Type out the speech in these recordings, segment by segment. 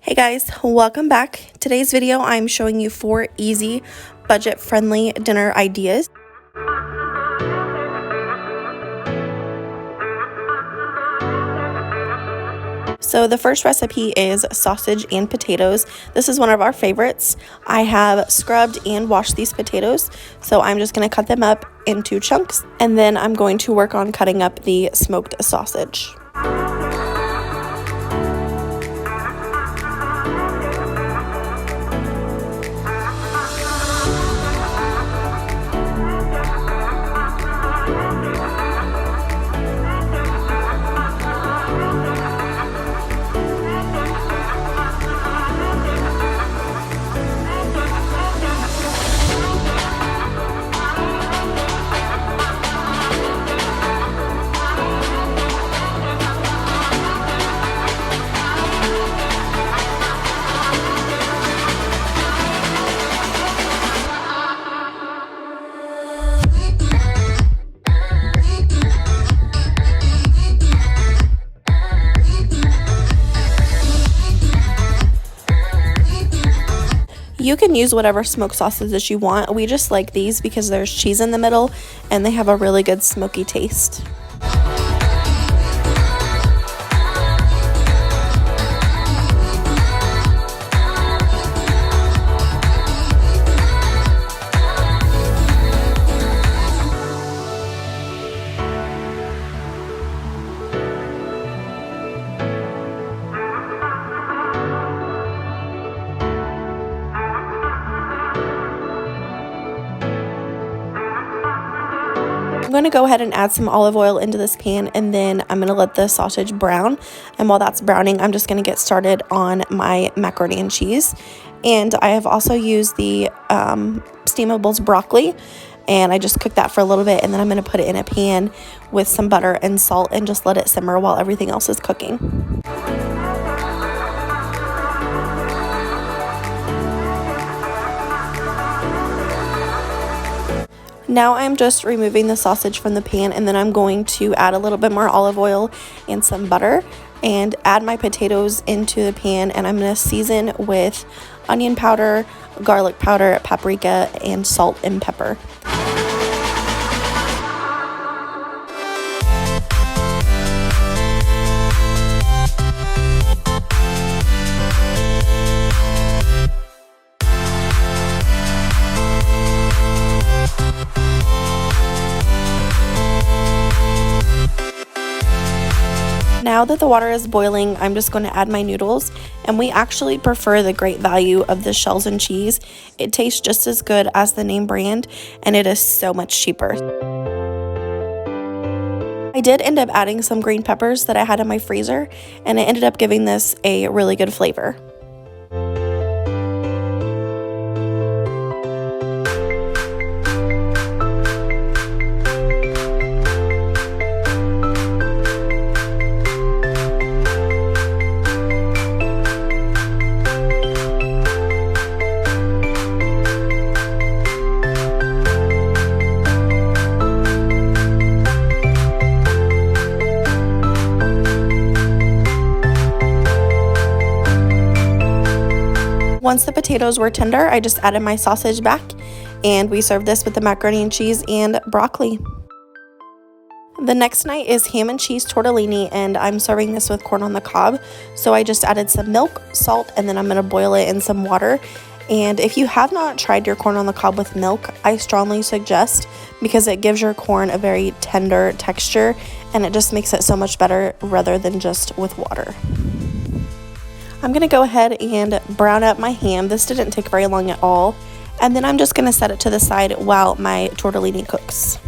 Hey guys, welcome back. Today's video I'm showing you 4 easy, budget-friendly dinner ideas. So the first recipe is sausage and potatoes. This is one of our favorites. I have scrubbed and washed these potatoes, so I'm just going to cut them up into chunks, and then I'm going to work on cutting up the smoked sausage. You can use whatever smoked sausages you want. We just like these because there's cheese in the middle and they have a really good smoky taste. I'm going to go ahead and add some olive oil into this pan, and then I'm going to let the sausage brown. And while that's browning, I'm just going to get started on my macaroni and cheese. And I have also used the steamables broccoli, and I just cooked that for a little bit, and then I'm going to put it in a pan with some butter and salt and just let it simmer while everything else is cooking. Now I'm just removing the sausage from the pan, and then I'm going to add a little bit more olive oil and some butter and add my potatoes into the pan, and I'm going to season with onion powder, garlic powder, paprika, and salt and pepper. Now that the water is boiling, I'm just going to add my noodles, and we actually prefer the Great Value of the shells and cheese. It tastes just as good as the name brand, and it is so much cheaper. I did end up adding some green peppers that I had in my freezer, and it ended up giving this a really good flavor. Once the potatoes were tender, I just added my sausage back, and we served this with the macaroni and cheese and broccoli. The next night is ham and cheese tortellini, and I'm serving this with corn on the cob. So I just added some milk, salt, and then I'm going to boil it in some water. And if you have not tried your corn on the cob with milk, I strongly suggest, because it gives your corn a very tender texture, and it just makes it so much better rather than just with water. I'm going to go ahead and brown up my ham. This didn't take very long at all. And then I'm just going to set it to the side while my tortellini cooks.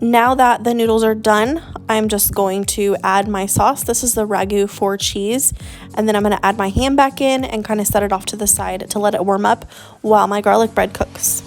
Now that the noodles are done, I'm just going to add my sauce. This is the ragu for cheese. And then I'm going to add my ham back in and kind of set it off to the side to let it warm up while my garlic bread cooks.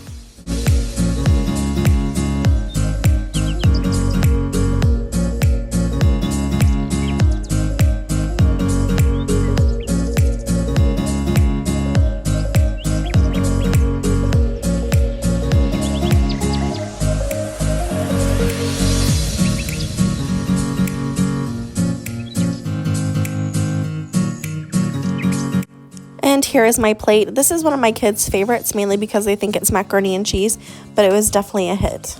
here is my plate. This is one of my kids' favorites, mainly because they think it's macaroni and cheese, but it was definitely a hit.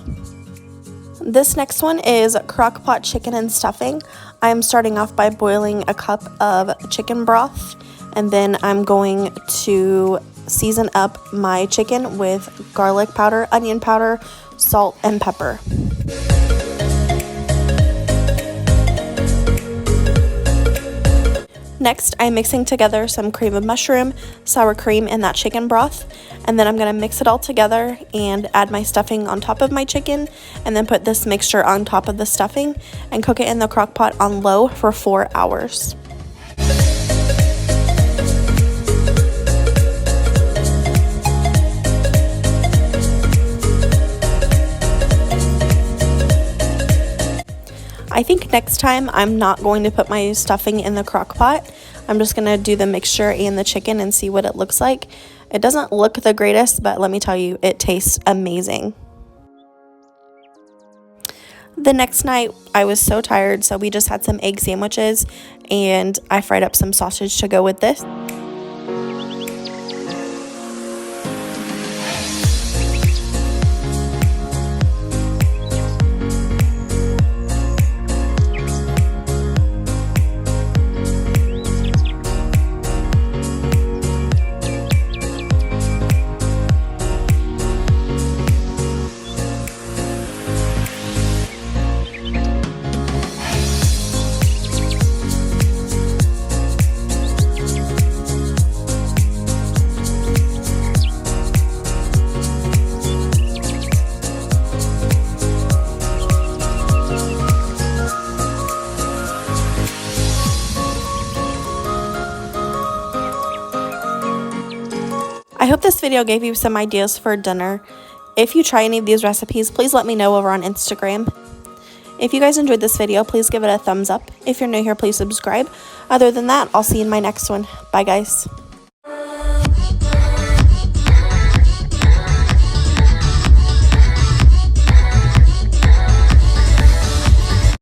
This next one is crock pot chicken and stuffing. I'm starting off by boiling a cup of chicken broth, and then I'm going to season up my chicken with garlic powder, onion powder, salt, and pepper. Next, I'm mixing together some cream of mushroom, sour cream, and that chicken broth. And then I'm going to mix it all together and add my stuffing on top of my chicken, and then put this mixture on top of the stuffing and cook it in the crock pot on low for 4 hours. I think next time I'm not going to put my stuffing in the crock pot. I'm just going to do the mixture and the chicken and see what it looks like. It doesn't look the greatest, but let me tell you, it tastes amazing. The next night, I was so tired, so we just had some egg sandwiches, and I fried up some sausage to go with this. I hope this video gave you some ideas for dinner. If you try any of these recipes, please let me know over on Instagram. If you guys enjoyed this video, please give it a thumbs up. If you're new here, please subscribe. Other than that, I'll see you in my next one. Bye, guys.